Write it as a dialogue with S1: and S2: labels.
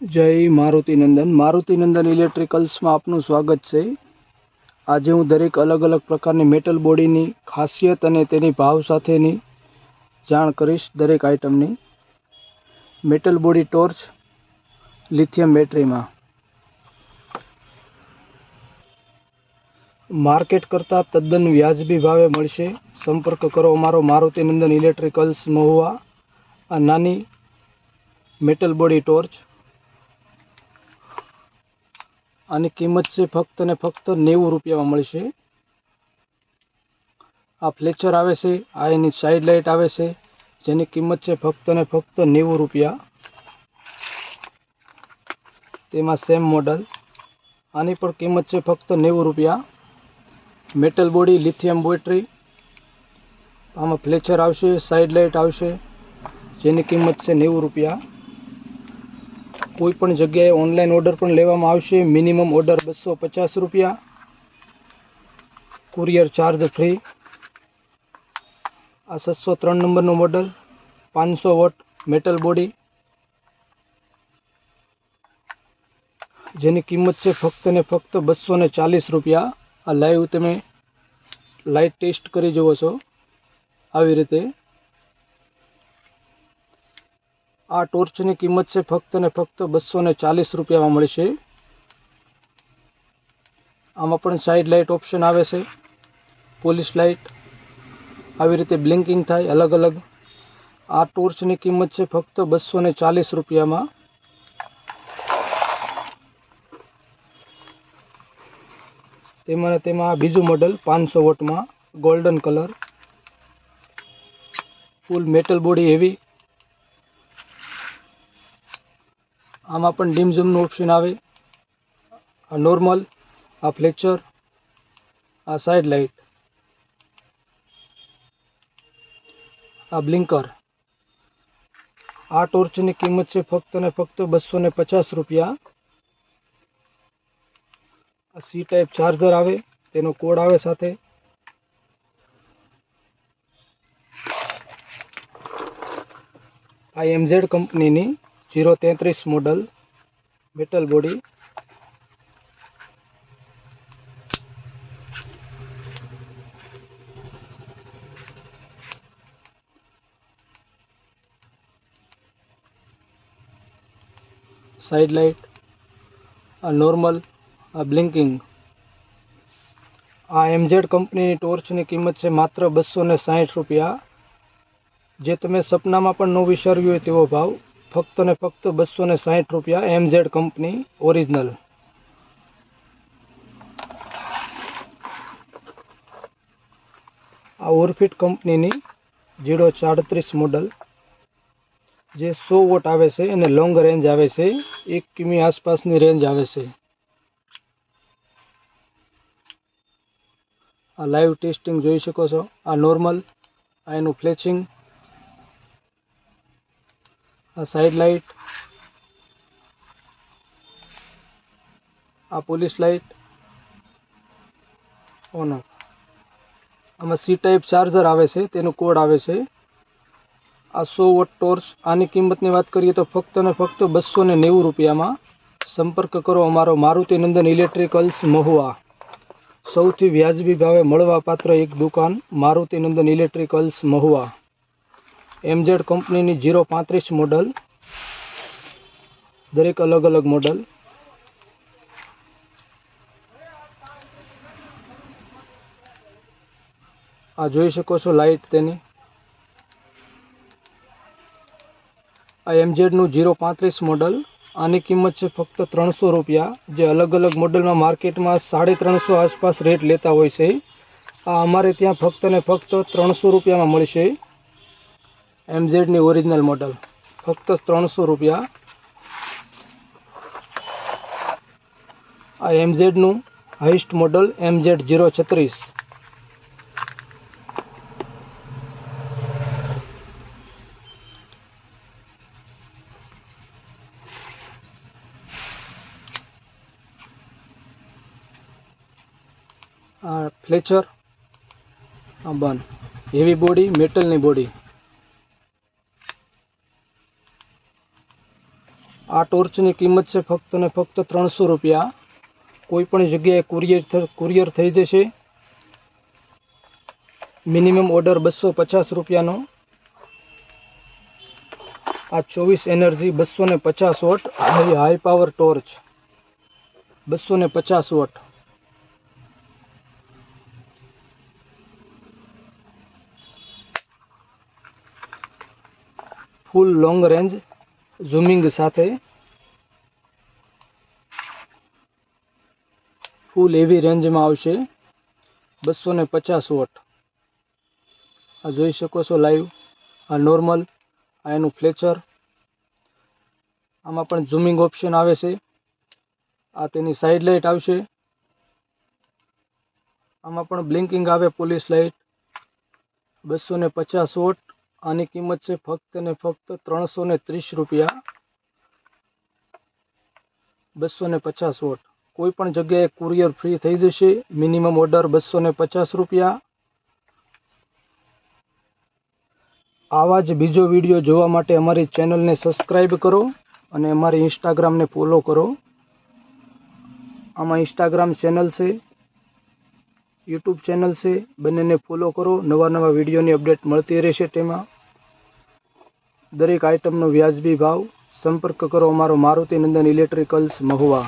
S1: જય મારુતિનંદન ઇલેક્ટ્રિકલ્સમાં આપનું સ્વાગત છે। આજે હું દરેક અલગ અલગ પ્રકારની મેટલ બોડીની ખાસિયત અને તેની ભાવ સાથેની જાણ કરીશ। દરેક આઇટમની મેટલ બોડી ટોર્ચ લિથિયમ બેટરીમાં માર્કેટ કરતાં તદ્દન વ્યાજબી ભાવે મળશે। સંપર્ક કરો અમારો મારુતિનંદન ઇલેક્ટ્રિકલ્સ મહુવા। આ નાની મેટલ બોડી ટોર્ચ, આની કિંમત છે ફક્ત ને ફક્ત 90 રૂપિયામાં મળશે। આ ફ્લેચર આવે છે, આ એની સાઇડ લાઇટ આવે છે, જેની કિંમત છે ફક્ત ને ફક્ત 90 રૂપિયા। તેમાં સેમ મોડલ, આની પણ કિંમત છે ફક્ત 90 રૂપિયા। મેટલ બોડી લિથિયમ બેટરી, આમાં ફ્લેચર આવશે, સાઇડ લાઇટ આવશે, જેની કિંમત છે 90 રૂપિયા। કોઈ પણ જગ્યાએ ઓનલાઈન ઓર્ડર પણ લેવામાં આવશે। મિનિમમ ઓર્ડર 250 રૂપિયા, કુરિયર ચાર્જ ફ્રી। આ 603 નંબરનું મોડલ 500 વોટ મેટલ બોડી, જેની કિંમત છે ફક્ત ને ફક્ત 240 રૂપિયા। આ લાઈવ તમે લાઇટ ટેસ્ટ કરી જુઓ છો આવી રીતે। આ ટોર્ચની કિંમત છે ફક્ત ને ફક્ત 240 રૂપિયામાં મળશે। આમાં પણ સાઇડ લાઇટ ઓપ્શન આવે છે, પોલીસ લાઇટ આવી રીતે બ્લિંકિંગ થાય અલગ અલગ। આ ટોર્ચની કિંમત છે ફક્ત 240 રૂપિયામાં। તેમાં બીજું મોડલ 500 વોટમાં ગોલ્ડન કલર, ફૂલ મેટલ બોડી હેવી। આમાં પણ ડીમ ઝૂમનું ઓપ્શન આવે। આ નોર્મલ, આ ફ્લેચર, આ સાઇડ લાઇટ, આ બ્લિંકર। આ ટોર્ચની કિંમત છે ફક્ત ને ફક્ત 250 રૂપિયા। આ સી ટાઈપ ચાર્જર આવે, તેનો કોડ આવે સાથે। આ એમઝેડ કંપનીની 033 model metal body, side light, આ નોર્મલ, આ બ્લિંકિંગ। આ એમઝેડ કંપનીની ટોર્ચની કિંમત છે માત્ર 260 રૂપિયા। જે તમે સપનામાં પણ ન વિચાર્યું હોય તેવો ભાવ, ફક્ત ને ફક્ત 260 રૂપિયા। એમઝેડ કંપની ઓરિજિનલ। આ ઓરફિટ કંપનીની 037 મોડલ, જે 100 વોટ આવે છે અને લોંગ રેન્જ આવે છે, 1 કિમી આસપાસની રેન્જ આવે છે। આ લાઈવ ટેસ્ટિંગ જોઈ શકો છો। આ નોર્મલ, આ એનું ફ્લેચિંગ, આ સાઇડ લાઇટ, આ પોલીસ લાઇટ ઓન ઓફ। આમાં સી ટાઈપ ચાર્જર આવે છે, તેનો કોડ આવે છે। આ 100 વોટ ટોર્ચ, આની કિંમતની વાત કરીએ તો ફક્ત ને ફક્ત 290 રૂપિયામાં। સંપર્ક કરો અમારો મારુતિનંદન ઇલેક્ટ્રિકલ્સ મહુવા। સૌથી વ્યાજબી ભાવે મળવા પાત્ર એક દુકાન મારુતિનંદન ઇલેક્ટ્રિકલ્સ મહુવા। એમઝેડ કંપનીની 035 મોડલ, દરેક અલગ અલગ મોડલ। આ જોઈ શકો છો લાઇટ તેની। આ એમઝેડનું 035 મોડલ, આની કિંમત છે ફક્ત 300 રૂપિયા। જે અલગ અલગ મોડલમાં માર્કેટમાં 350 આસપાસ રેટ લેતા હોય છે, આ અમારે ત્યાં ફક્ત ને ફક્ત 300 રૂપિયામાં મળશે। એમઝેડની ઓરિજિનલ મોડલ ફક્ત 300 રૂપિયા। આ એમઝેડનું હાઈસ્ટ મોડલ એમઝેડ 036, આ ફ્લેચર, આ બંધ, હેવી બોડી મેટલની બોડી। આ ટોર્ચની કિંમત છે ફક્ત ને ફક્ત 300 રૂપિયા. કોઈ પણ જગ્યાએ કુરિયર થઈ જશે. મિનિમમ ઓર્ડર 250 રૂપિયાનો. આ 24 energy 250 watt high power torch 250 watt. Full long range zooming સાથે, ફૂલ એવી રેન્જમાં આવશે. 250 વોટ. આ જોઈ શકો છો લાઈવ. આ નોર્મલ, આ એનું ફ્લેચર. આમાં પણ ઝૂમિંગ ઓપ્શન આવે છે. આ તેની સાઈડ લાઇટ આવશે. આમાં પણ બ્લિંકિંગ આવે, પોલીસ લાઇટ. 250 વોટ. આની કિંમત છે ફક્ત ને ફક્ત 330 રૂપિયા. 250 વોટ. કોઈ પણ જગ્યાએ કુરિયર ફ્રી થઈ જશે. મિનિમમ ઓર્ડર 250 રૂપિયા. આવા જ બીજો વિડીયો જોવા માટે અમારી ચેનલને સબસ્ક્રાઈબ કરો અને અમારી ઇન્સ્ટાગ્રામને ફોલો કરો. આમાં ઇન્સ્ટાગ્રામ ચેનલ છે, યુટ્યુબ ચેનલ છે, બંનેને ફોલો કરો. નવા વિડીયોની અપડેટ મળતી રહેશે. તેમાં દરેક આઇટમનો વ્યાજબી ભાવ. સંપર્ક કરો અમારો મારુતિ નંદન ઇલેક્ટ્રિકલ્સ મહુવા.